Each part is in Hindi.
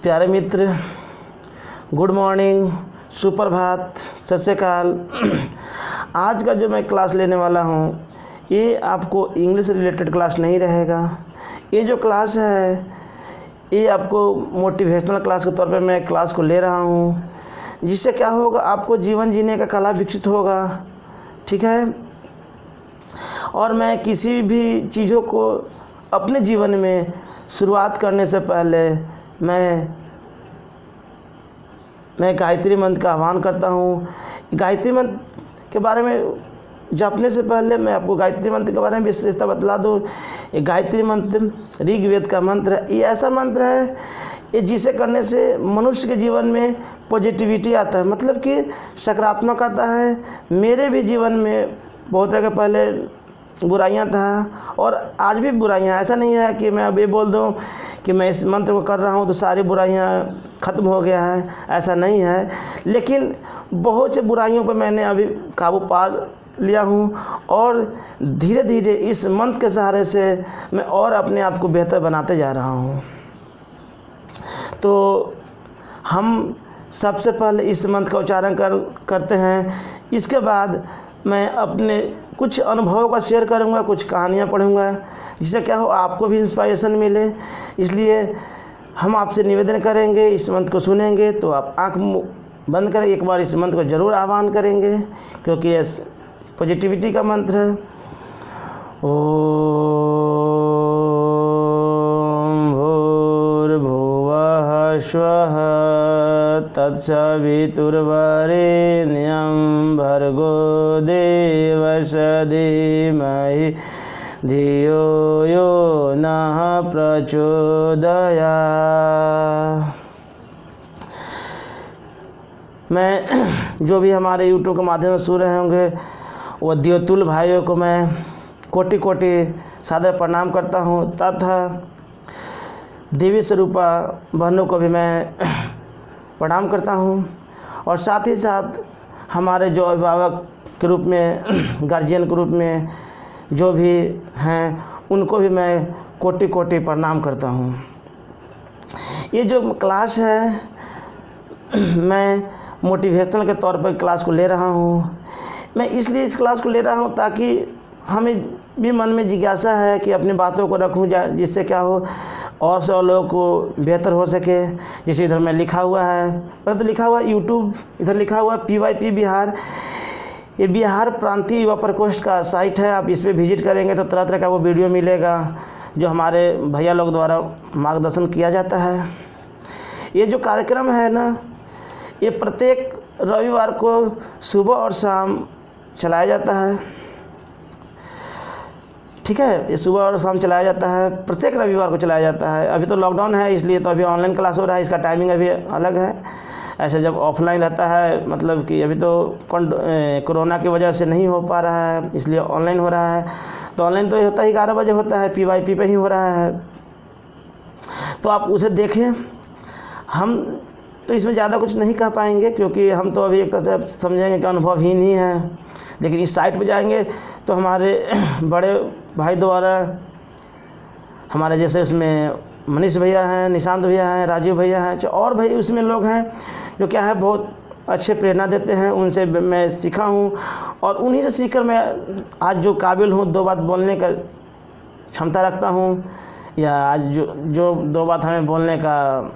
प्यारे मित्र, गुड मॉर्निंग, सुप्रभात, सत श्री अकाल। आज का जो मैं क्लास लेने वाला हूँ ये आपको इंग्लिश रिलेटेड क्लास नहीं रहेगा। ये जो क्लास है ये आपको मोटिवेशनल क्लास के तौर पे मैं क्लास को ले रहा हूँ, जिससे क्या होगा, आपको जीवन जीने का कला विकसित होगा। ठीक है। और मैं किसी भी चीज़ों को अपने जीवन में शुरुआत करने से पहले मैं गायत्री मंत्र का आह्वान करता हूँ। गायत्री मंत्र के बारे में जपने से पहले मैं आपको गायत्री मंत्र के बारे में विशेषता बतला दूँ। ये गायत्री मंत्र ऋग्वेद का मंत्र है। ये ऐसा मंत्र है ये जिसे करने से मनुष्य के जीवन में पॉजिटिविटी आता है, मतलब कि सकारात्मक आता है। मेरे भी जीवन में बहुत तरह के पहले बुराइयां था और आज भी बुराइयां। ऐसा नहीं है कि मैं अब ये बोल दूं कि मैं इस मंत्र को कर रहा हूं तो सारी बुराइयां ख़त्म हो गया है, ऐसा नहीं है। लेकिन बहुत से बुराइयों पर मैंने अभी काबू पा लिया हूं और धीरे धीरे इस मंत्र के सहारे से मैं और अपने आप को बेहतर बनाते जा रहा हूं। तो हम सबसे पहले इस मंत्र का उच्चारण करते हैं। इसके बाद मैं अपने कुछ अनुभवों का शेयर करूंगा, कुछ कहानियाँ पढ़ूंगा, जिससे क्या हो आपको भी इंस्पायरेशन मिले। इसलिए हम आपसे निवेदन करेंगे, इस मंत्र को सुनेंगे तो आप आँख बंद करें, एक बार इस मंत्र को ज़रूर आह्वान करेंगे, क्योंकि ये पॉजिटिविटी का मंत्र है। ओम भूर्भुवः स्वः तत्सवितुर्वरेण्यं भर्गो देवस्य धीमहि धियो यो नः प्रचोदयात्। मैं जो भी हमारे यूट्यूब के माध्यम से सुन रहे होंगे वो द्योतुल भाइयों को मैं कोटि कोटि सादर प्रणाम करता हूँ, तथा देवी स्वरूपा बहनों को भी मैं प्रणाम करता हूँ। और साथ ही साथ हमारे जो अभिभावक के रूप में, गार्जियन के रूप में जो भी हैं, उनको भी मैं कोटि कोटि प्रणाम करता हूँ। ये जो क्लास है मैं मोटिवेशनल के तौर पर क्लास को ले रहा हूँ। मैं इसलिए इस क्लास को ले रहा हूँ ताकि हमें भी मन में जिज्ञासा है कि अपनी बातों को रखूँ जिससे क्या हो और से और लोगों को बेहतर हो सके। जैसे इधर में लिखा हुआ है, परंतु लिखा हुआ यूट्यूब, इधर लिखा हुआ PYP बिहार। ये बिहार प्रांतीय युवा प्रकोष्ठ का साइट है। आप इस पर विजिट करेंगे तो तरह तरह का वो वीडियो मिलेगा जो हमारे भैया लोग द्वारा मार्गदर्शन किया जाता है। ये जो कार्यक्रम है ना, ये प्रत्येक रविवार को सुबह और शाम चलाया जाता है। ठीक है, ये सुबह और शाम चलाया जाता है, प्रत्येक रविवार को चलाया जाता है। अभी तो लॉकडाउन है इसलिए तो अभी ऑनलाइन क्लास हो रहा है, इसका टाइमिंग अभी अलग है। ऐसे जब ऑफलाइन रहता है, मतलब कि अभी तो कोरोना की वजह से नहीं हो पा रहा है, इसलिए ऑनलाइन हो रहा है। तो ऑनलाइन तो ये होता है 11 बजे होता है, PYP पे ही हो रहा है, तो आप उसे देखें। हम तो इसमें ज़्यादा कुछ नहीं कह पाएंगे क्योंकि हम तो अभी एक तरह से समझेंगे कि अनुभवहीन ही है। लेकिन इस साइट पे जाएंगे तो हमारे बड़े भाई द्वारा, हमारे जैसे उसमें मनीष भैया हैं, निशांत भैया हैं, राजीव भैया हैं, और भाई उसमें लोग हैं जो क्या है बहुत अच्छे प्रेरणा देते हैं। उनसे मैं सीखा हूँ और उन्हीं से सीखकर मैं आज जो काबिल हूँ, दो बात बोलने का क्षमता रखता हूँ, या आज जो दो बात हमें बोलने का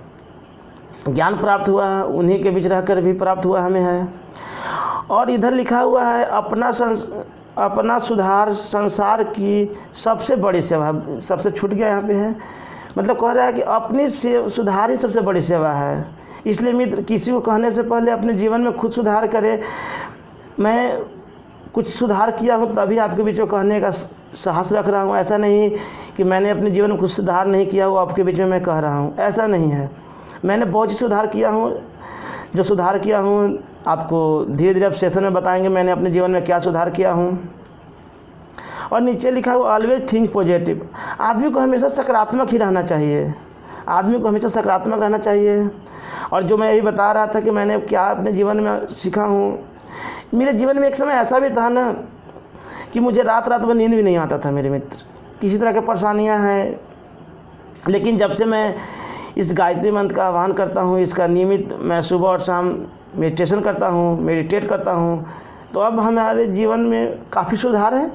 ज्ञान प्राप्त हुआ है उन्हीं के बीच रहकर भी प्राप्त हुआ हमें है। और इधर लिखा हुआ है अपना सुधार संसार की सबसे बड़ी सेवा। सबसे छूट गया यहाँ पे है, मतलब कह रहा है कि अपनी सुधार ही सबसे बड़ी सेवा है। इसलिए मित्र, किसी को कहने से पहले अपने जीवन में खुद सुधार करें। मैं कुछ सुधार किया हूँ तभी आपके बीच में कहने का साहस रख रहा हूँ। ऐसा नहीं कि मैंने अपने जीवन में कुछ सुधार नहीं किया हो आपके बीच में मैं कह रहा हूँ, ऐसा नहीं है। मैंने बहुत ही सुधार किया हूँ। जो सुधार किया हूँ आपको धीरे धीरे अब सेशन में बताएंगे मैंने अपने जीवन में क्या सुधार किया हूँ। और नीचे लिखा हुआ ऑलवेज थिंक पॉजिटिव। आदमी को हमेशा सकारात्मक ही रहना चाहिए, आदमी को हमेशा सकारात्मक रहना चाहिए। और जो मैं यही बता रहा था कि मैंने क्या अपने जीवन में सीखा हूँ। मेरे जीवन में एक समय ऐसा भी था ना कि मुझे रात रात भर नींद भी नहीं आता था मेरे मित्र। किसी तरह की परेशानियाँ हैं, लेकिन जब से मैं इस गायत्री मंत्र का आह्वान करता हूँ, इसका नियमित मैं सुबह और शाम मेडिटेशन करता हूँ, मेडिटेट करता हूँ, तो अब हमारे जीवन में काफ़ी सुधार है।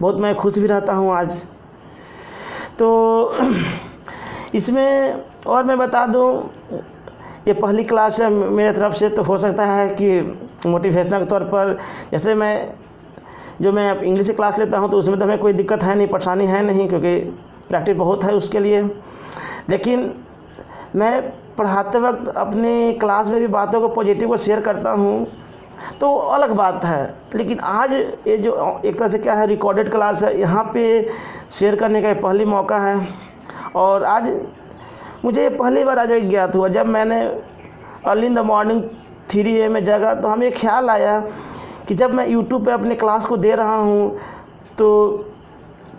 बहुत मैं खुश भी रहता हूँ आज। तो इसमें और मैं बता दूँ, ये पहली क्लास है मेरे तरफ से, तो हो सकता है कि मोटिवेशनल के तौर पर, जैसे मैं अब इंग्लिश की क्लास लेता हूँ तो उसमें तो हमें कोई दिक्कत है नहीं, परेशानी है नहीं, क्योंकि प्रैक्टिस बहुत है उसके लिए। लेकिन मैं पढ़ाते वक्त अपनी क्लास में भी बातों को पॉजिटिव को शेयर करता हूँ तो अलग बात है। लेकिन आज ये जो एक तरह से क्या है, रिकॉर्डेड क्लास है, यहाँ पे शेयर करने का पहली मौका है। और आज मुझे ये पहली बार आज ज्ञात हुआ, जब मैंने early in the morning 3 AM में जगा तो हमें ख्याल आया कि जब मैं यूट्यूब पे अपने क्लास को दे रहा हूँ तो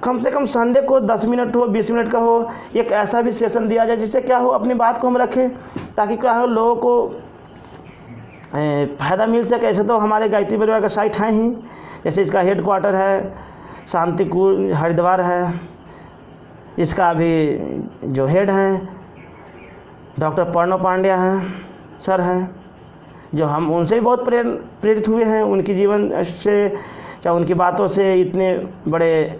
कम से कम संडे को 10 मिनट हो, 20 मिनट का हो, एक ऐसा भी सेशन दिया जाए जिससे क्या हो, अपनी बात को हम रखें, ताकि क्या हो, लोगों को फ़ायदा मिल सके। ऐसे तो हमारे गायत्री परिवार का साइट है ही, जैसे इसका हेड क्वार्टर है शांतिकुंज हरिद्वार है, इसका अभी जो हेड हैं डॉक्टर प्रणव पांड्या हैं सर हैं, जो हम उनसे भी बहुत प्रेरित हुए हैं, उनकी जीवन से, चाहे उनकी बातों से, इतने बड़े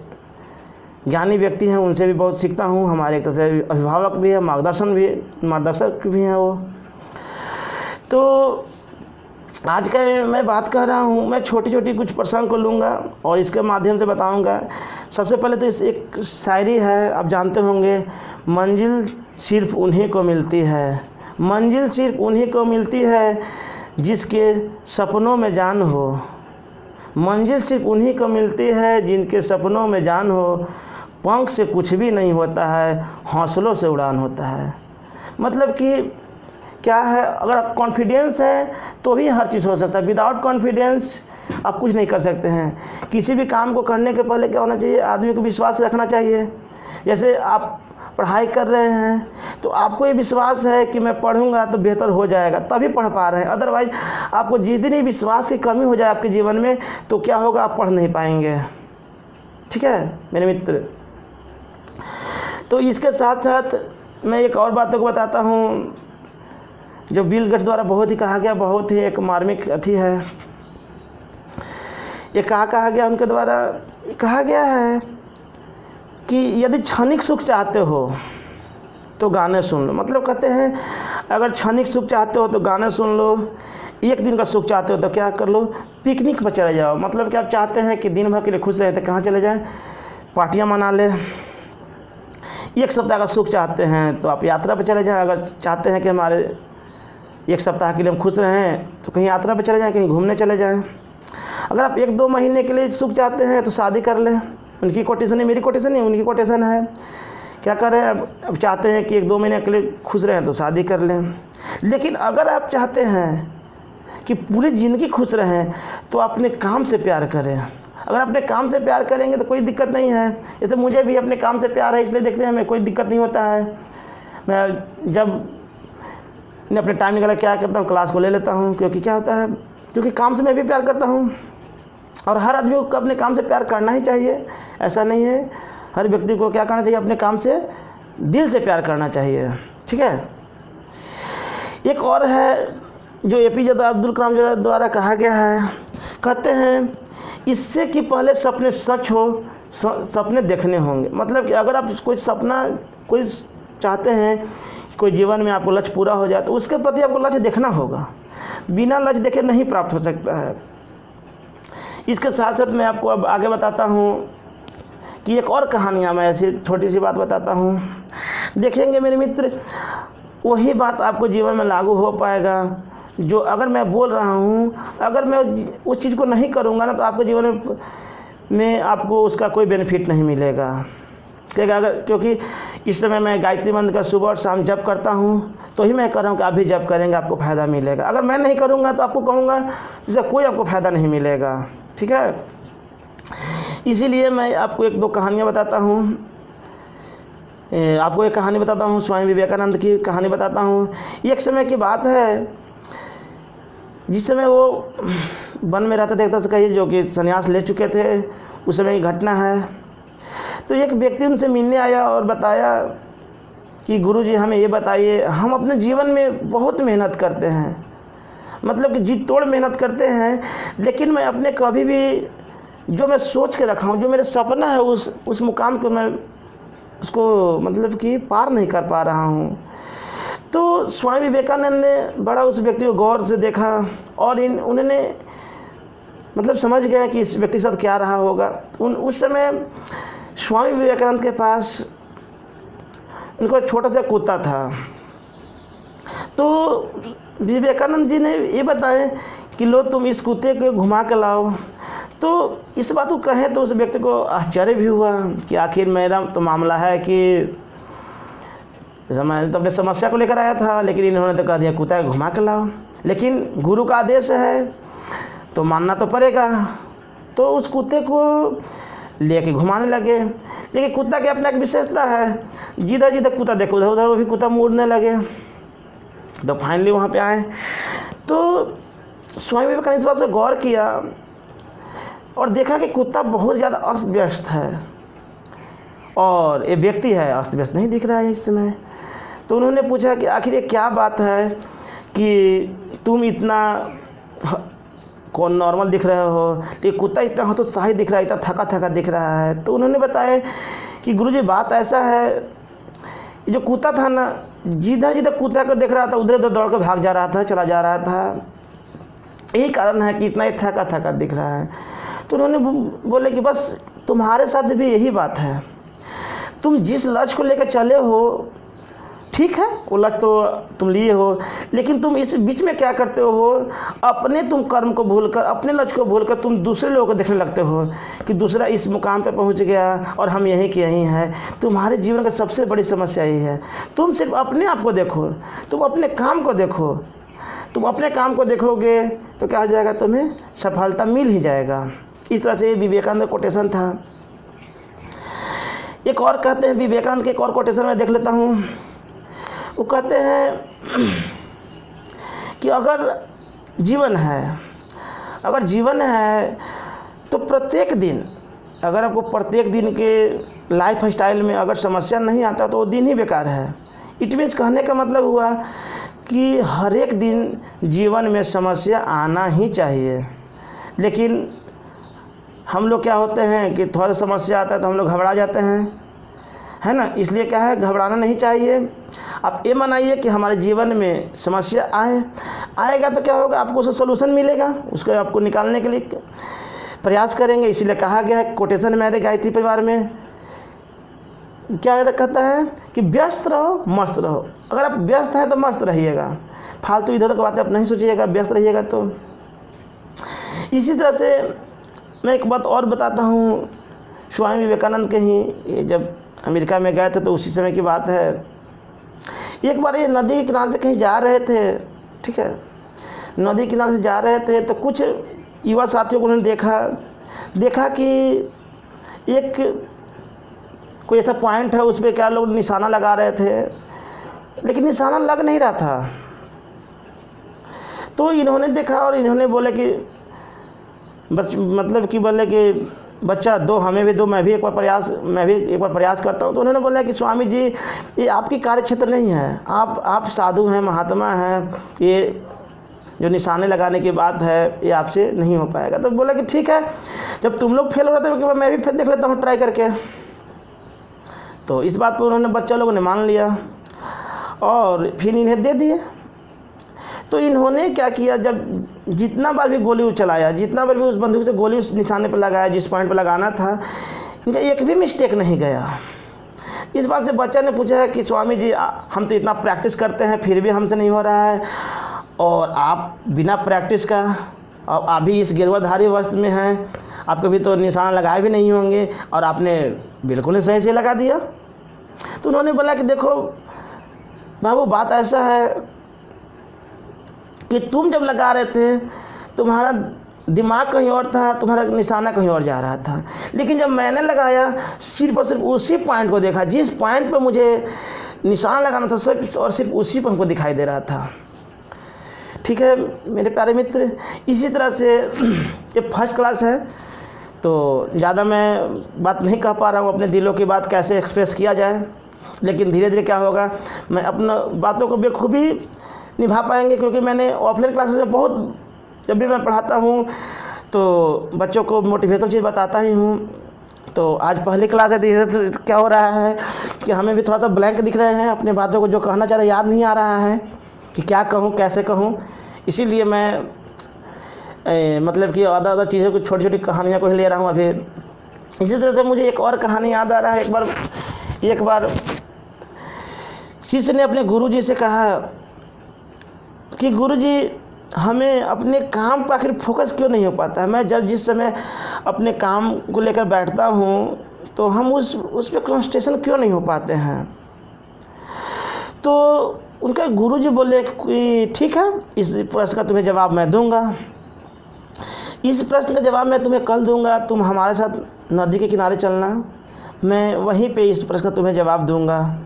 ज्ञानी व्यक्ति हैं, उनसे भी बहुत सीखता हूँ। हमारे एक तरह से अभिभावक भी है, मार्गदर्शक भी हैं वो। तो आज का मैं बात कर रहा हूँ, मैं छोटी छोटी कुछ प्रसंग को लूँगा और इसके माध्यम से बताऊँगा। सबसे पहले तो इस एक शायरी है, आप जानते होंगे, मंजिल सिर्फ उन्हीं को मिलती है, मंजिल सिर्फ उन्हीं को मिलती है जिसके सपनों में जान हो, मंजिल सिर्फ उन्हीं को मिलती है जिनके सपनों में जान हो, पंख से कुछ भी नहीं होता है, हौसलों से उड़ान होता है। मतलब कि क्या है, अगर कॉन्फिडेंस है तो ही हर चीज़ हो सकता है, विदाउट कॉन्फिडेंस आप कुछ नहीं कर सकते हैं। किसी भी काम को करने के पहले क्या होना चाहिए, आदमी को विश्वास रखना चाहिए। जैसे आप पढ़ाई कर रहे हैं तो आपको ये विश्वास है कि मैं पढ़ूंगा तो बेहतर हो जाएगा, तभी पढ़ पा रहे हैं। अदरवाइज आपको जिस दिन ही विश्वास की कमी हो जाए आपके जीवन में तो क्या होगा, आप पढ़ नहीं पाएंगे। ठीक है मेरे मित्र। तो इसके साथ साथ मैं एक और बातों को बताता हूँ, जो बिल गेट्स द्वारा बहुत ही कहा गया, बहुत ही एक मार्मिक अथी है। ये कहा गया उनके द्वारा, कहा गया है कि यदि क्षणिक सुख चाहते हो तो गाने सुन लो। मतलब कहते हैं अगर क्षणिक सुख चाहते हो तो गाने सुन लो, एक दिन का सुख चाहते हो तो क्या कर लो, पिकनिक पर चले जाओ। मतलब कि आप चाहते हैं कि दिन भर के लिए खुश रहे तो कहाँ चले जाएं, पार्टियां मना ले। एक सप्ताह का सुख चाहते हैं तो आप यात्रा पर चले जाएं। अगर चाहते हैं कि हमारे एक सप्ताह के लिए हम खुश रहें तो कहीं यात्रा पर चले जाएं, कहीं घूमने चले जाएं। अगर आप 1-2 महीने के लिए सुख चाहते हैं तो शादी कर लें। उनकी कोटेशन है, मेरी कोटेशन नहीं, उनकी कोटेशन है। क्या करें, अब चाहते हैं कि 1-2 महीने के लिए खुश रहें तो शादी कर लें। लेकिन अगर आप चाहते हैं कि पूरी ज़िंदगी खुश रहें तो अपने काम से प्यार करें। अगर अपने काम से प्यार करेंगे तो कोई दिक्कत नहीं है। जैसे मुझे भी अपने काम से प्यार है, इसलिए देखते हैं हमें कोई दिक्कत नहीं होता है। मैं जब अपने टाइम निकाला क्या करता हूँ, क्लास को ले लेता हूँ। क्योंकि क्या होता है, क्योंकि काम से मैं भी प्यार करता हूँ और हर आदमी को अपने काम से प्यार करना ही चाहिए। ऐसा नहीं है, हर व्यक्ति को क्या करना चाहिए, अपने काम से दिल से प्यार करना चाहिए। ठीक है। एक और है जो APJ अब्दुल कलाम द्वारा कहा गया है, कहते हैं इससे कि पहले सपने सच हो, सपने देखने होंगे। मतलब कि अगर आप कोई चाहते हैं कोई जीवन में आपको लक्ष्य पूरा हो जाए तो उसके प्रति आपको लक्ष्य देखना होगा। बिना लक्ष्य देखे नहीं प्राप्त हो सकता है। इसके साथ साथ मैं आपको अब आगे बताता हूँ कि एक और कहानियाँ, मैं ऐसी छोटी सी बात बताता हूँ। देखेंगे मेरे मित्र, वही बात आपको जीवन में लागू हो पाएगा जो अगर मैं बोल रहा हूँ, अगर मैं उस चीज़ को नहीं करूँगा ना तो आपके जीवन में आपको उसका कोई बेनिफिट नहीं मिलेगा। क्योंकि इस समय मैं गायत्री मंत्र का सुबह और शाम जप करता हूँ तो ही मैं कर रहा हूँ कि आप भी जप करेंगे, आपको फ़ायदा मिलेगा। अगर मैं नहीं करूँगा तो आपको कहूँगा जिससे कोई आपको फ़ायदा नहीं मिलेगा। ठीक है। इसीलिए मैं आपको 1-2 कहानियाँ बताता हूँ। आपको एक कहानी बताता हूँ, स्वामी विवेकानंद की कहानी बताता हूँ। एक समय की बात है जिस समय वो वन में रहते थे, एक तरह से कहिए जो कि संन्यास ले चुके थे, उस समय की घटना है। तो एक व्यक्ति उनसे मिलने आया और बताया कि गुरुजी हमें ये बताइए, हम अपने जीवन में बहुत मेहनत करते हैं, मतलब कि जी तोड़ मेहनत करते हैं, लेकिन मैं अपने कभी भी जो मैं सोच के रखा हूँ, जो मेरा सपना है, उस मुकाम को मैं उसको मतलब कि पार नहीं कर पा रहा हूँ। तो स्वामी विवेकानंद ने बड़ा उस व्यक्ति को गौर से देखा और उन्होंने मतलब समझ गया कि इस व्यक्ति के साथ क्या रहा होगा। उस समय स्वामी विवेकानंद के पास उनको एक छोटा सा कुत्ता था। तो विवेकानंद जी ने ये बताया कि लो तुम इस कुत्ते को घुमा के लाओ। तो इस बात को कहें तो उस व्यक्ति को आश्चर्य भी हुआ कि आखिर मेरा तो मामला है कि मैं तो अपनी समस्या को लेकर आया था, लेकिन इन्होंने तो कह दिया कुत्ता को घुमा के लाओ। लेकिन गुरु का आदेश है तो मानना तो पड़ेगा। तो उस कुत्ते को लेके घुमाने लगे, लेकिन कुत्ता की अपना एक विशेषता है, जिधर जिधर कुत्ता देखो उधर उधर वो भी कुत्ता मुड़ने लगे। तो फाइनली वहाँ पे आए तो स्वामी विवेकानंद इस बात से गौर किया और देखा कि कुत्ता बहुत ज़्यादा अस्त व्यस्त है और ये व्यक्ति है अस्त व्यस्त नहीं दिख रहा है इस समय। तो उन्होंने पूछा कि आखिर ये क्या बात है कि तुम इतना कौन नॉर्मल दिख रहे हो, ये कुत्ता इतना हो तो शाही दिख रहा है, इतना थका थका दिख रहा है। तो उन्होंने बताया कि गुरुजी बात ऐसा है, जो कुत्ता था ना, जिधर जिधर कुत्ता को देख रहा था उधर उधर दौड़ कर भाग जा रहा था, चला जा रहा था, यही कारण है कि इतना ही थका थका दिख रहा है। तो उन्होंने बोले कि बस तुम्हारे साथ भी यही बात है, तुम जिस लक्ष्य को लेकर चले हो ठीक है, वो लक्ष्य तो तुम लिए हो, लेकिन तुम इस बीच में क्या करते हो, अपने तुम कर्म को भूलकर, अपने लक्ष्य को भूलकर तुम दूसरे लोगों को देखने लगते हो कि दूसरा इस मुकाम पे पहुंच गया और हम यहीं के यहीं हैं। तुम्हारे जीवन का सबसे बड़ी समस्या यही है, तुम सिर्फ अपने आप को देखो, तुम अपने काम को देखो। तुम अपने काम को देखोगे तो क्या हो जाएगा, तुम्हें सफलता मिल ही जाएगा। इस तरह से विवेकानंद कोटेशन था। एक और कहते हैं, विवेकानंद के एक और कोटेशन में देख लेता हूँ। वो कहते हैं कि अगर जीवन है तो प्रत्येक दिन, अगर आपको प्रत्येक दिन के लाइफ स्टाइल में अगर समस्या नहीं आता तो वो दिन ही बेकार है। इट मीन्स कहने का मतलब हुआ कि हर एक दिन जीवन में समस्या आना ही चाहिए। लेकिन हम लोग क्या होते हैं कि थोड़ा सा समस्या आता है तो हम लोग घबरा जाते हैं, है ना। इसलिए क्या है, घबराना नहीं चाहिए। आप ये मनाइए कि हमारे जीवन में समस्या आएगा तो क्या होगा, आपको उसका सोल्यूशन मिलेगा, उसको आपको निकालने के लिए प्रयास करेंगे। इसीलिए कहा गया है कोटेशन में है गायत्री परिवार में, क्या कहता है कि व्यस्त रहो मस्त रहो। अगर आप व्यस्त हैं तो मस्त रहिएगा, फालतू इधर उधर बातें आप नहीं सोचिएगा, व्यस्त रहिएगा। तो इसी तरह से मैं एक बात और बताता हूँ, स्वामी विवेकानंद के ही ये जब अमेरिका में गए थे तो उसी समय की बात है। एक बार ये नदी के किनारे से कहीं जा रहे थे, ठीक है, नदी के किनारे से जा रहे थे तो कुछ युवा साथियों को उन्होंने देखा कि एक कोई ऐसा पॉइंट है, उस पर क्या लोग निशाना लगा रहे थे, लेकिन निशाना लग नहीं रहा था। तो इन्होंने देखा और इन्होंने बोले कि मतलब कि बोले कि बच्चा दो, हमें भी दो, मैं भी एक बार प्रयास करता हूँ। तो उन्होंने बोला कि स्वामी जी ये आपकी कार्य क्षेत्र नहीं है, आप साधु हैं, महात्मा हैं, ये जो निशाने लगाने की बात है ये आपसे नहीं हो पाएगा। तो बोला कि ठीक है, जब तुम लोग फेल हो रहे थे मैं भी फिर देख लेता हूँ ट्राई करके। तो इस बात पर उन्होंने बच्चा लोगों ने मान लिया और फिर इन्हें दे दिए। तो इन्होंने क्या किया, जब जितना बार भी गोली चलाया, जितना बार भी उस बंदूक से गोली उस निशाने पर लगाया जिस पॉइंट पर लगाना था, इनका एक भी मिस्टेक नहीं गया। इस बात से बच्चा ने पूछा है कि स्वामी जी हम तो इतना प्रैक्टिस करते हैं फिर भी हमसे नहीं हो रहा है, और आप बिना प्रैक्टिस का आप भी इस गिरवाधारी वस्त्र में हैं, आप कभी तो निशाना लगाए भी नहीं होंगे और आपने बिल्कुल ही सही से लगा दिया। तो उन्होंने बोला कि देखो बाबू, बात ऐसा है कि तुम जब लगा रहे थे तुम्हारा दिमाग कहीं और था, तुम्हारा निशाना कहीं और जा रहा था, लेकिन जब मैंने लगाया सिर्फ और सिर्फ उसी पॉइंट को देखा, जिस पॉइंट पर मुझे निशाना लगाना था सिर्फ और सिर्फ उसी पर हमको दिखाई दे रहा था। ठीक है मेरे प्यारे मित्र, इसी तरह से ये फर्स्ट क्लास है तो ज़्यादा मैं बात नहीं कह पा रहा हूँ, अपने दिलों की बात कैसे एक्सप्रेस किया जाए। लेकिन धीरे धीरे क्या होगा, मैं अपना बातों को बखूबी निभा पाएंगे, क्योंकि मैंने ऑफलाइन क्लासेस में बहुत, जब भी मैं पढ़ाता हूँ तो बच्चों को मोटिवेशनल चीज़ बताता ही हूँ। तो आज पहली क्लास है, धीरे धीरे क्या हो रहा है कि हमें भी थोड़ा सा ब्लैंक दिख रहे हैं, अपनी बातों को जो कहना चाह रहे याद नहीं आ रहा है कि क्या कहूँ कैसे कहूँ। इसीलिए मैं मतलब कि आधा चीज़ों की छोटी छोटी कहानियाँ को ही ले रहा हूँ अभी। इसी तरह से मुझे एक और कहानी याद आ रहा है। एक बार शिष्य ने अपने गुरुजी से कहा कि गुरुजी, हमें अपने काम पर आखिर फोकस क्यों नहीं हो पाता है। मैं जिस समय अपने काम को लेकर बैठता हूँ तो हम उस पर कंसंट्रेशन क्यों नहीं हो पाते हैं। तो उनका गुरुजी बोले कि ठीक है, इस प्रश्न का तुम्हें जवाब मैं दूंगा। इस प्रश्न का जवाब मैं तुम्हें कल दूंगा, तुम हमारे साथ नदी के किनारे चलना, मैं वहीं पे इस प्रश्न का तुम्हें जवाब दूंगा।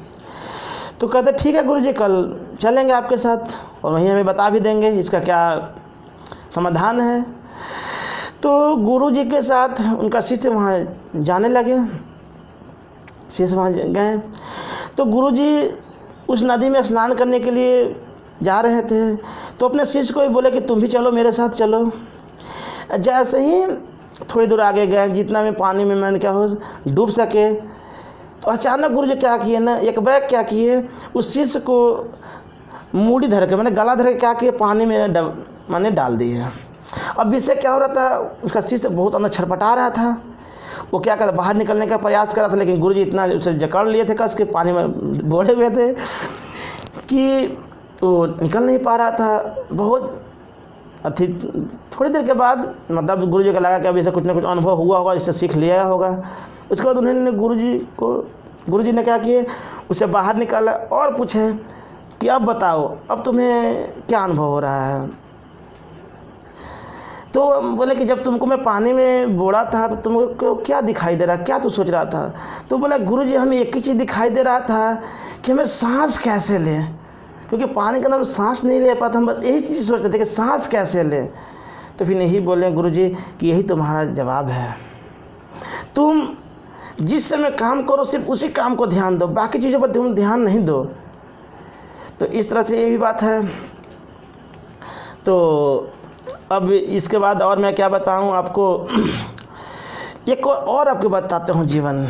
तो कहते ठीक है गुरुजी, कल चलेंगे आपके साथ और वहीं हमें बता भी देंगे इसका क्या समाधान है। तो गुरुजी के साथ उनका शिष्य वहाँ जाने लगे। शिष्य वहाँ गए तो गुरुजी उस नदी में स्नान करने के लिए जा रहे थे, तो अपने शिष्य को भी बोले कि तुम भी चलो, मेरे साथ चलो। जैसे ही थोड़ी दूर आगे गए, जितना में पानी में मैंने क्या हो डूब सके, तो अचानक गुरुजी क्या किए ना, एक बैग क्या किए, उस शिष्य को मूड़ी धर के, मैंने गला धर के क्या किए, पानी में मैंने डाल दिए। अब इससे क्या हो रहा था, उसका शिष्य बहुत अंदर छटपटा रहा था। वो क्या करता, बाहर निकलने का प्रयास कर रहा था, लेकिन गुरुजी इतना उसे जकड़ लिए थे, कस के पानी में बोले हुए थे कि वो निकल नहीं पा रहा था। बहुत अथी थोड़ी देर के बाद मतलब गुरुजी को लगा कि अभी इसे कुछ ना कुछ अनुभव हुआ होगा, इससे सीख लिया होगा। उसके बाद उन्होंने गुरुजी ने क्या किए, उसे बाहर निकाला और पूछे कि अब बताओ, अब तुम्हें क्या अनुभव हो रहा है। तो बोले कि जब तुमको मैं पानी में बोड़ा था तो तुमको क्या दिखाई दे रहा, क्या तू सोच रहा था। तो बोला गुरुजी, हमें एक ही चीज़ दिखाई दे रहा था कि हमें सांस कैसे लें, क्योंकि पानी के अंदर सांस नहीं ले पाता, हम बस यही चीज़ सोचते थे कि सांस कैसे लें। तो फिर यही बोले गुरुजी कि यही तुम्हारा जवाब है, तुम जिस समय काम करो सिर्फ उसी काम को ध्यान दो, बाकी चीज़ों पर तुम ध्यान नहीं दो। तो इस तरह से ये भी बात है। तो अब इसके बाद और मैं क्या बताऊं आपको, एक और आपको बताता हूं, जीवन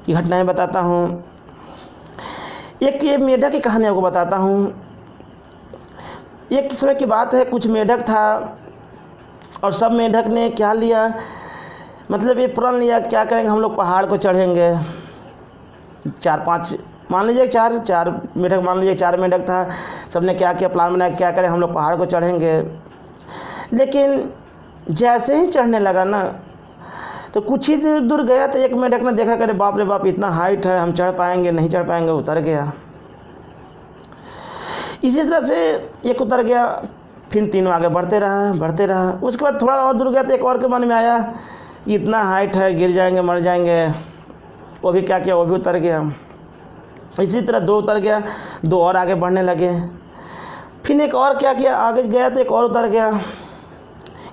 की घटनाएं बताता हूं। एक ये मेढक की कहानी आपको बताता हूं। एक समय की बात है, कुछ मेढक था और सब मेढक ने क्या लिया, मतलब ये प्रण लिया क्या करेंगे, हम लोग पहाड़ को चढ़ेंगे। 4-5 मान लीजिए, चार मेढक, मान लीजिए 4 मेढक था। सबने क्या किया, प्लान बनाया क्या करें, हम लोग पहाड़ को चढ़ेंगे। लेकिन जैसे ही चढ़ने लगा ना, तो कुछ ही दूर गया तो एक मेढक ने देखा, करे बाप रे बाप, इतना हाइट है, हम चढ़ पाएंगे नहीं चढ़ पाएंगे, उतर गया। इसी तरह से एक उतर गया, फिर तीनों आगे बढ़ते रहा। उसके बाद थोड़ा और दूर गया तो एक और के मन में आया, इतना हाइट है, गिर जाएंगे मर जाएंगे। वो भी क्या किया, वो भी उतर गया। इसी तरह 2 उतर गया, 2 और आगे बढ़ने लगे। फिर एक और क्या किया, आगे गया तो एक और उतर गया।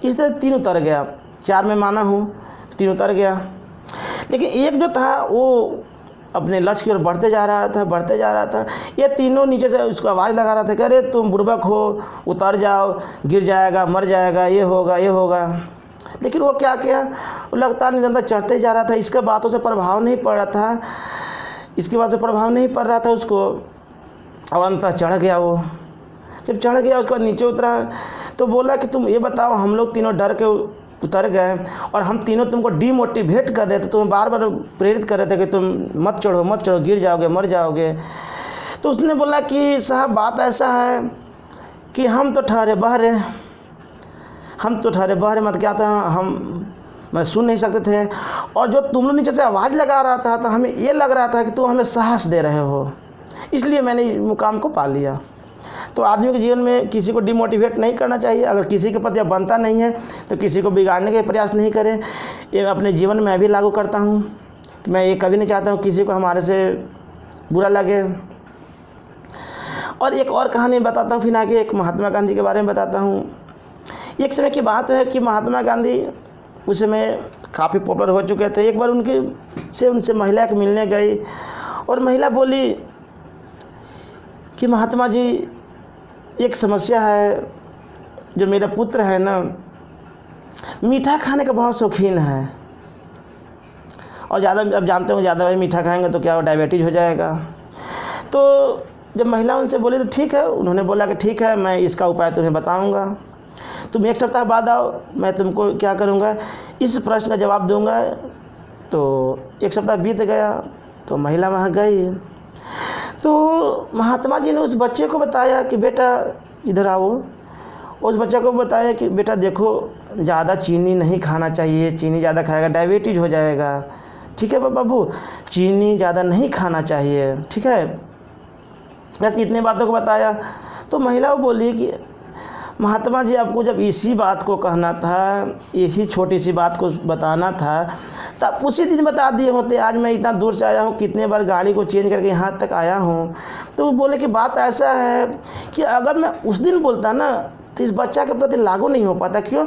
इस तरह 3 उतर गया, 4 में माना हूँ, 3 उतर गया। लेकिन एक जो था वो अपने लक्ष्य की ओर बढ़ते जा रहा था। ये तीनों नीचे से उसको आवाज़ लगा रहा था कि अरे तुम बुड़बक हो, उतर जाओ, गिर जाएगा मर जाएगा, ये होगा। लेकिन वो क्या किया, वो लगातार निरंतर चढ़ते जा रहा था। इसके बातों से प्रभाव नहीं पड़ रहा था, उसको। और अंततः चढ़ गया। वो जब चढ़ गया उसके बाद नीचे उतरा तो बोला कि तुम ये बताओ, हम लोग तीनों डर के उतर गए और हम तीनों तुमको डीमोटिवेट कर रहे थे, तुम्हें बार बार प्रेरित कर रहे थे कि तुम मत चढ़ो, गिर जाओगे मर जाओगे। तो उसने बोला कि साहब बात ऐसा है कि हम तो ठहरे बहरे, मत क्या था, मैं सुन नहीं सकते थे। और जो तुम लोग नीचे से आवाज़ लगा रहा था तो हमें ये लग रहा था कि तुम हमें साहस दे रहे हो, इसलिए मैंने इस मुकाम को पा लिया। तो आदमी के जीवन में किसी को डिमोटिवेट नहीं करना चाहिए। अगर किसी के प्रति बनता नहीं है तो किसी को बिगाड़ने के प्रयास नहीं करें। ये अपने जीवन में मैं भी लागू करता हूँ। मैं ये कभी नहीं चाहता हूँ किसी को हमारे से बुरा लगे। और एक और कहानी बताता हूँ, फिर आगे एक महात्मा गांधी के बारे में बताता हूँ। एक समय की बात है कि महात्मा गांधी उस समय काफ़ी पॉपुलर हो चुके थे। एक बार उनसे महिला के मिलने गई और महिला बोली कि महात्मा जी, एक समस्या है, जो मेरा पुत्र है ना, मीठा खाने का बहुत शौकीन है, और ज़्यादा, अब जानते हो ज़्यादा भाई मीठा खाएंगे तो क्या डायबिटीज़ हो जाएगा। तो जब महिला उनसे बोली तो ठीक है, उन्होंने बोला कि ठीक है, मैं इसका उपाय तुम्हें बताऊंगा, तुम 1 सप्ताह बाद आओ, मैं तुमको क्या करूंगा, इस प्रश्न का जवाब दूंगा। तो 1 सप्ताह बीत गया, तो महिला वहाँ गई, तो महात्मा जी ने उस बच्चे को बताया कि बेटा इधर आओ। उस बच्चे को बताया कि बेटा देखो, ज़्यादा चीनी नहीं खाना चाहिए, चीनी ज़्यादा खाएगा डायबिटीज़ हो जाएगा, ठीक है बाबू, चीनी ज़्यादा नहीं खाना चाहिए, ठीक है। बस इतने बातों को बताया। तो महिला वो बोली कि महात्मा जी, आपको जब इसी बात को कहना था, इसी छोटी सी बात को बताना था, तब उसी दिन बता दिए होते। आज मैं इतना दूर से आया हूँ, कितने बार गाड़ी को चेंज करके यहाँ तक आया हूँ। तो वो बोले कि बात ऐसा है कि अगर मैं उस दिन बोलता ना तो इस बच्चा के प्रति लागू नहीं हो पाता। क्यों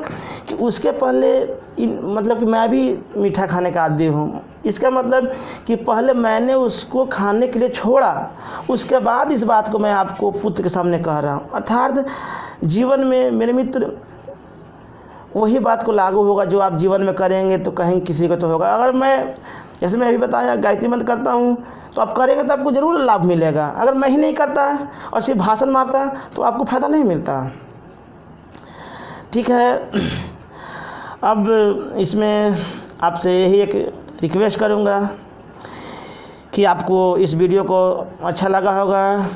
कि उसके पहले मतलब कि मैं भी मीठा खाने का आदी हूँ। इसका मतलब कि पहले मैंने उसको खाने के लिए छोड़ा, उसके बाद इस बात को मैं आपको पुत्र के सामने कह रहा हूँ। अर्थात जीवन में मेरे मित्र वही बात को लागू होगा जो आप जीवन में करेंगे तो कहीं किसी को तो होगा। अगर मैं, जैसे मैं अभी बताया, गायत्री मंत्र करता हूँ, तो आप करेंगे तो आपको ज़रूर लाभ मिलेगा। अगर मैं ही नहीं करता और सिर्फ भाषण मारता तो आपको फ़ायदा नहीं मिलता, ठीक है। अब इसमें आपसे यही एक रिक्वेस्ट करूँगा कि आपको इस वीडियो को अच्छा लगा होगा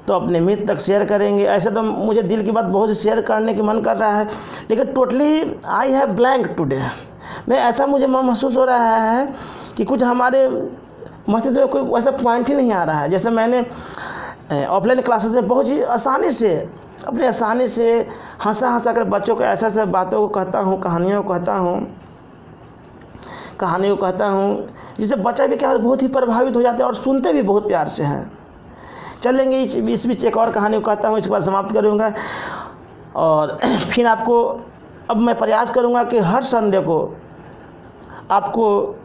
तो अपने मित्र तक शेयर करेंगे। ऐसे तो मुझे दिल की बात बहुत सी शेयर करने की मन कर रहा है, लेकिन totally I have blank today. मैं ऐसा मुझे महसूस हो रहा है कि कुछ हमारे मस्तिष्क में कोई वैसा पॉइंट ही नहीं आ रहा है। जैसे मैंने ऑफलाइन क्लासेस में बहुत ही आसानी से, अपनी आसानी से हंसा कर बच्चों को ऐसा ऐसा बातों को कहता हूँ, कहानियों को कहता हूँ, जिससे बच्चा भी क्या बहुत ही प्रभावित हो जाते हैं और सुनते भी बहुत प्यार से हैं। चलेंगे इस बीच एक और कहानी को कहता हूँ, इसके बाद समाप्त करूँगा। और फिर आपको, अब मैं प्रयास करूँगा कि हर संडे को आपको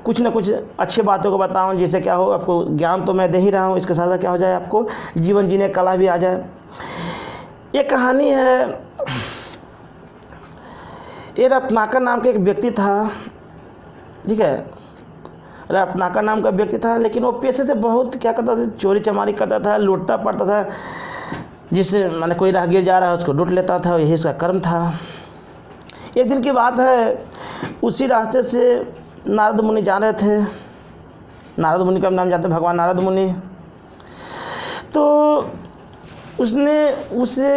कुछ न कुछ अच्छी बातों को बताऊँ, जिससे क्या हो, आपको ज्ञान तो मैं दे ही रहा हूँ, इसके साथ क्या हो जाए, आपको जीवन जीने कला भी आ जाए। एक कहानी है, ये रत्नाकर नाम का एक व्यक्ति था, ठीक है। रत्नाकर नाम का व्यक्ति था, लेकिन वो पेशे से बहुत क्या करता था, चोरी चमारी करता था, लूटता पड़ता था, जिससे माने कोई राहगीर जा रहा है उसको लूट लेता था, यही उसका कर्म था। एक दिन की बात है, उसी रास्ते से नारद मुनि जा रहे थे। नारद मुनि का नाम जानते हैं, भगवान नारद मुनि। तो उसने उसे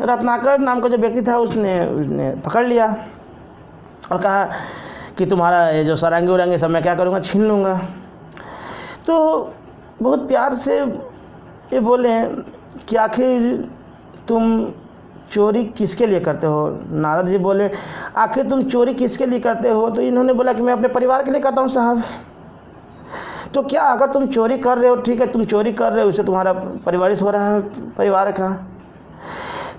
रत्नाकर नाम का जो व्यक्ति था उसने पकड़ लिया और कहा कि तुम्हारा ये जो सारंगी उरंगी सब मैं क्या करूँगा, छीन लूँगा। तो बहुत प्यार से ये बोले कि आखिर तुम चोरी किसके लिए करते हो। नारद जी बोले आखिर तुम चोरी किसके लिए करते हो। तो इन्होंने बोला कि मैं अपने परिवार के लिए करता हूँ साहब। तो क्या अगर तुम चोरी कर रहे हो, ठीक है, तुम चोरी कर रहे हो, उससे तुम्हारा परिवारिश हो रहा है परिवार का,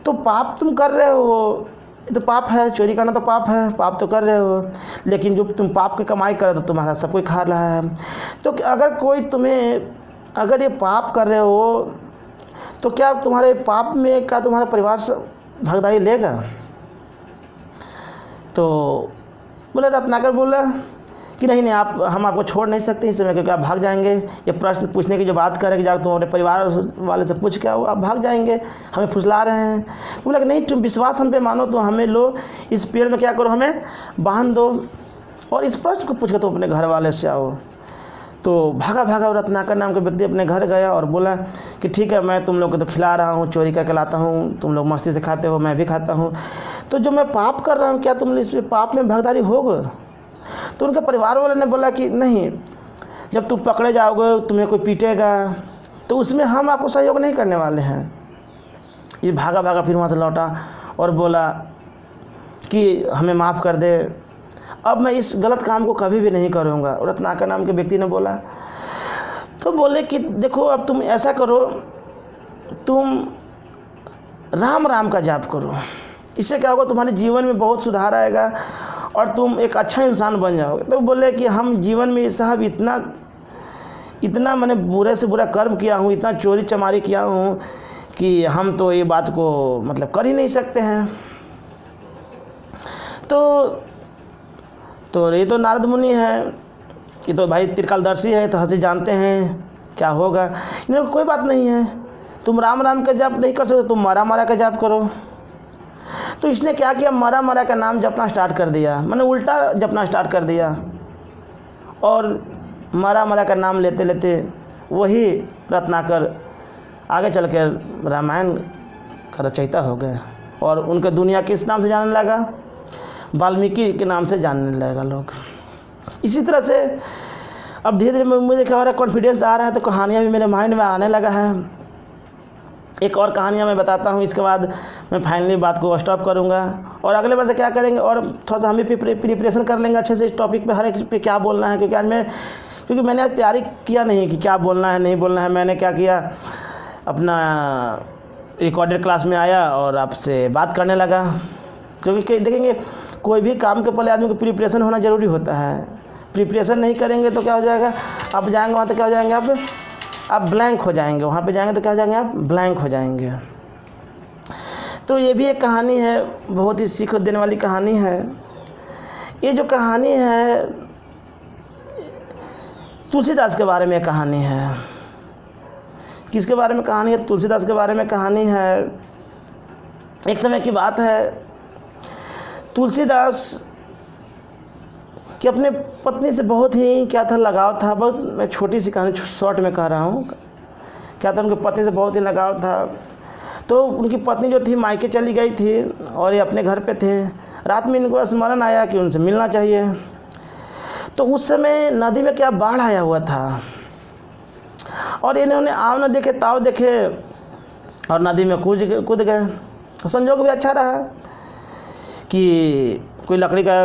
तो पाप तुम कर रहे हो, तो पाप है, चोरी करना तो पाप है, पाप तो कर रहे हो। लेकिन जो तुम पाप की कमाई कर रहे हो तो तुम्हारा सब कोई खा रहा है। तो अगर कोई तुम्हें, अगर ये पाप कर रहे हो तो क्या तुम्हारे पाप में क्या तुम्हारा परिवार से भागीदारी लेगा। तो बोले, रत्नाकर बोला कि नहीं हम आपको छोड़ नहीं सकते इस समय, क्योंकि आप भाग जाएंगे। ये प्रश्न पूछने की जो बात कर रहे कि जाओ तुम अपने परिवार वाले से पूछ के आओ, आप भाग जाएंगे, हमें फुसला रहे हैं। तो बोला कि नहीं, तुम विश्वास हम पे मानो तो हमें लो, इस पेड़ में क्या करो, हमें बांध दो और इस प्रश्न को पूछ कर तुम अपने घर वाले से आओ। तो भागा रत्नाकर नाम का व्यक्ति अपने घर गया और बोला कि ठीक है, मैं तुम लोग को तो खिला रहा हूँ, चोरी करके लाता हूँ, तुम लोग मस्ती से खाते हो, मैं भी खाता हूँ, तो जो मैं पाप कर रहा हूँ क्या तुम इस पाप में भागीदारी होगा। तो उनके परिवार वाले ने बोला कि नहीं, जब तुम पकड़े जाओगे, तुम्हें कोई पीटेगा, तो उसमें हम आपको सहयोग नहीं करने वाले हैं। ये भागा फिर वहाँ से लौटा और बोला कि हमें माफ़ कर दे, अब मैं इस गलत काम को कभी भी नहीं करूँगा। रत्नाकर नाम के व्यक्ति ने बोला। तो बोले कि देखो, अब तुम ऐसा करो, तुम राम का जाप करो, इससे क्या होगा, तुम्हारे जीवन में बहुत सुधार आएगा और तुम एक अच्छा इंसान बन जाओगे। तो बोले कि हम जीवन में साहब इतना मैंने बुरे से बुरा कर्म किया हूँ, इतना चोरी चमारी किया हूँ कि हम तो ये बात को मतलब कर ही नहीं सकते हैं। तो ये तो नारद मुनि है, ये तो भाई त्रिकालदर्शी है, तो हंसी जानते हैं क्या होगा। इन्हें कोई बात नहीं है, तुम राम राम का जाप नहीं कर सकते, तुम मारा मारा का जाप करो। तो इसने क्या किया, मारा मारा का नाम जपना स्टार्ट कर दिया, मैंने उल्टा जपना स्टार्ट कर दिया, और मारा मारा का नाम लेते लेते वही रत्नाकर आगे चल कर रामायण का रचयिता हो गए, और उनके दुनिया किस नाम से जानने लगा, वाल्मीकि के नाम से जानने लगा लोग। इसी तरह से अब धीरे धीरे मुझे क्या हो रहा है, कॉन्फिडेंस आ रहा है, तो कहानियाँ भी मेरे माइंड में आने लगा है। एक और कहानियाँ मैं बताता हूँ, इसके बाद मैं फाइनली बात को स्टॉप करूँगा, और अगले बार से क्या करेंगे, और थोड़ा सा हम भी प्रिपरेशन कर लेंगे अच्छे से इस टॉपिक पे, हर एक पे क्या बोलना है, क्योंकि मैंने आज तैयारी किया नहीं कि क्या बोलना है नहीं बोलना है। मैंने क्या किया, अपना रिकॉर्डेड क्लास में आया और आपसे बात करने लगा, क्योंकि देखेंगे कोई भी काम के पहले आदमी को प्रिपरेशन होना ज़रूरी होता है। प्रिपरेशन नहीं करेंगे तो क्या हो जाएगा, आप जाएंगे वहाँ तो क्या हो जाएंगे, आप ब्लैंक हो जाएंगे, वहाँ पे जाएंगे तो क्या हो जाएंगे, आप ब्लैंक हो जाएंगे। तो ये भी एक कहानी है, बहुत ही सीख देने वाली कहानी है। ये जो कहानी है तुलसीदास के बारे में कहानी है। किसके बारे में कहानी है, तुलसीदास के बारे में कहानी है। एक समय की बात है, तुलसीदास कि अपने पत्नी से बहुत ही क्या था, लगाव था। बहुत, मैं छोटी सी कहानी शॉर्ट में कह रहा हूँ, क्या था, उनकी पत्नी से बहुत ही लगाव था। तो उनकी पत्नी जो थी मायके चली गई थी और ये अपने घर पे थे। रात में इनको स्मरण आया कि उनसे मिलना चाहिए। तो उस समय नदी में क्या बाढ़ आया हुआ था, और इन्होंने आव न देखे ताव देखे और नदी में कूद गए। संजोग भी अच्छा रहा कि कोई लकड़ी का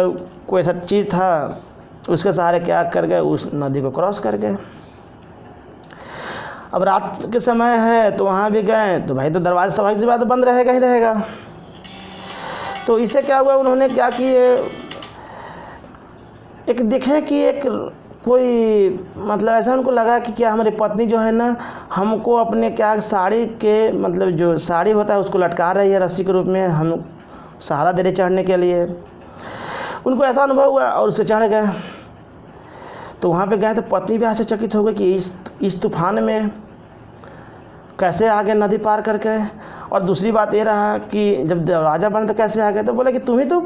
कोई ऐसा चीज़ था, उसके सहारे क्या कर गए, उस नदी को क्रॉस कर गए। अब रात के समय है तो वहाँ भी गए, तो भाई तो दरवाज़ा स्वाभाविक सी बात बंद रहेगा ही रहेगा। तो इससे क्या हुआ, उन्होंने क्या किए, एक देखे कि एक कोई मतलब ऐसा उनको लगा कि क्या हमारी पत्नी जो है ना, हमको अपने क्या साड़ी के मतलब जो साड़ी होता है उसको लटका रही है रस्सी के रूप में, हम सहारा दे रहे चढ़ने के लिए। उनको ऐसा अनुभव हुआ और उससे चढ़ गए। तो वहाँ पे गए तो पत्नी भी आश्चर्यचकित हो गई कि इस तूफान में कैसे आ गए नदी पार करके। और दूसरी बात ये रहा कि जब दरवाज़ा बंद तो कैसे आ गए, तो बोले कि तुम्हें तो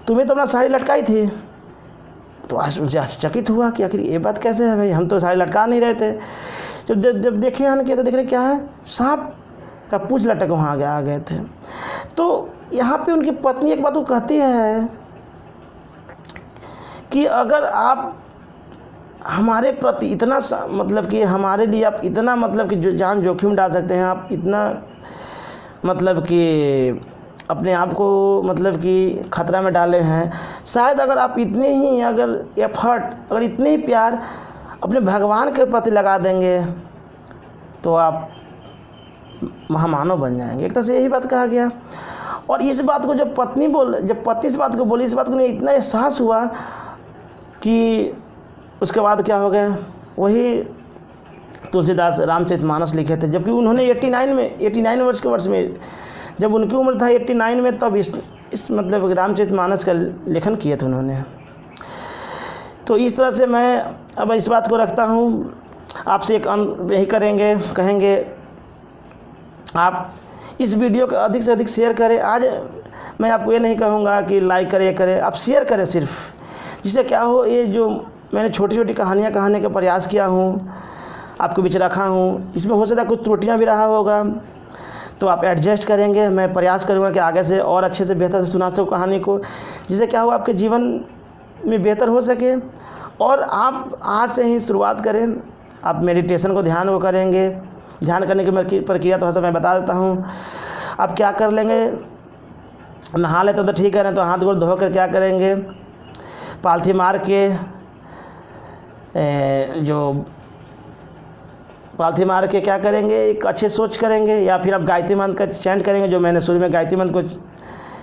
अपना साड़ी लटकाई थी। तो उनसे आश्चर्यचकित हुआ कि आखिर ये बात कैसे है भाई, हम तो साड़ी लटका नहीं रहे थे। जब देखे हन किया तो देख रहे क्या है, सांप का पूंछ लटक वहाँ आ गए थे। तो यहाँ पे उनकी पत्नी एक बात वो कहती है कि अगर आप हमारे प्रति इतना मतलब कि हमारे लिए आप इतना मतलब कि जो जान जोखिम डाल सकते हैं, आप इतना मतलब कि अपने आप को मतलब कि खतरा में डाले हैं, शायद अगर आप इतने ही अगर एफर्ट, अगर इतने ही प्यार अपने भगवान के प्रति लगा देंगे तो आप महामानव बन जाएंगे। एक तरह से यही बात कहा गया। और इस बात को जब पत्नी इस बात को बोली, इस बात को इतना एहसास हुआ कि उसके बाद क्या हो गया, वही तुलसीदास रामचरितमानस लिखे थे। जबकि उन्होंने 89 वर्ष के वर्ष में, जब उनकी उम्र था 89 में, तब इस मतलब रामचरितमानस का लेखन किए थे उन्होंने। तो इस तरह से मैं अब इस बात को रखता हूँ। आपसे एक यही कहेंगे आप इस वीडियो को अधिक से अधिक शेयर करें। आज मैं आपको ये नहीं कहूँगा कि लाइक करें, ये करें, आप शेयर करें सिर्फ, जिससे क्या हो, ये जो मैंने छोटी छोटी कहानियाँ कहने का प्रयास किया हूँ, आपके बीच रखा हूँ, इसमें हो सकता है कुछ त्रुटियाँ भी रहा होगा, तो आप एडजस्ट करेंगे। मैं प्रयास करूँगा कि आगे से और अच्छे से बेहतर से सुना सकूँ कहानी को, जिससे क्या हो आपके जीवन में बेहतर हो सके। और आप आज से ही शुरुआत करें, आप मेडिटेशन को ध्यान को करेंगे। ध्यान करने की प्रक्रिया थोड़ा सा मैं बता देता हूँ। आप क्या कर लेंगे, नहा लेते तो ठीक है, तो हाथ गोड़ धो कर क्या करेंगे, पालथी मार के क्या करेंगे, एक अच्छे सोच करेंगे, या फिर आप गायत्री मंत्र का चैंट करेंगे, जो मैंने शुरू में गायत्री मंत्र को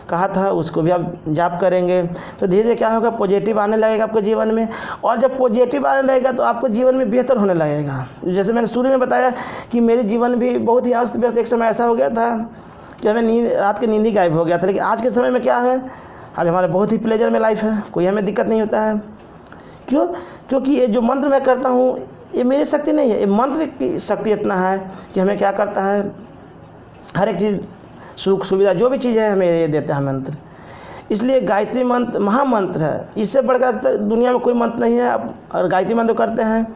कहा था उसको भी आप जाप करेंगे तो धीरे धीरे क्या होगा, पॉजिटिव आने लगेगा आपके जीवन में। और जब पॉजिटिव आने लगेगा तो आपको जीवन में बेहतर होने लगेगा। जैसे मैंने शुरू में बताया कि मेरे जीवन भी बहुत ही अस्त व्यस्त, एक समय ऐसा हो गया था कि हमें नींद, रात की नींद ही गायब हो गया था। लेकिन आज के समय में क्या है, आज हमारे बहुत ही प्लेजर में लाइफ है, कोई हमें दिक्कत नहीं होता है। क्यों? क्योंकि ये जो मंत्र मैं करता हूँ ये मेरी शक्ति नहीं है, ये मंत्र की शक्ति इतना है कि हमें क्या करता है, हर एक चीज़ सुख सुविधा जो भी चीज़ है हमें ये देता है मंत्र। इसलिए गायत्री मंत्र महामंत्र है, इससे बढ़कर दुनिया में कोई मंत्र नहीं है। आप और गायत्री मंत्र करते हैं।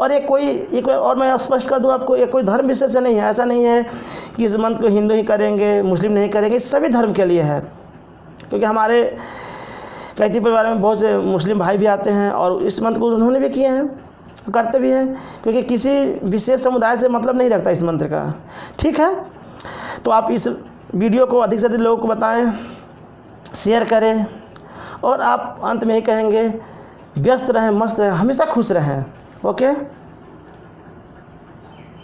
और एक और मैं स्पष्ट कर दूं आपको, ये कोई धर्म विशेष नहीं है। ऐसा नहीं है कि इस मंत्र को हिंदू ही करेंगे, मुस्लिम नहीं करेंगे, सभी धर्म के लिए है। क्योंकि हमारे गायत्री परिवार में बहुत से मुस्लिम भाई भी आते हैं और इस मंत्र को उन्होंने भी किए हैं, करते भी हैं। क्योंकि किसी विशेष समुदाय से मतलब नहीं रखता इस मंत्र का। ठीक है, तो आप इस वीडियो को अधिक से अधिक लोगों को बताएं, शेयर करें। और आप अंत में ही कहेंगे, व्यस्त रहें, मस्त रहें, हमेशा खुश रहें। ओके।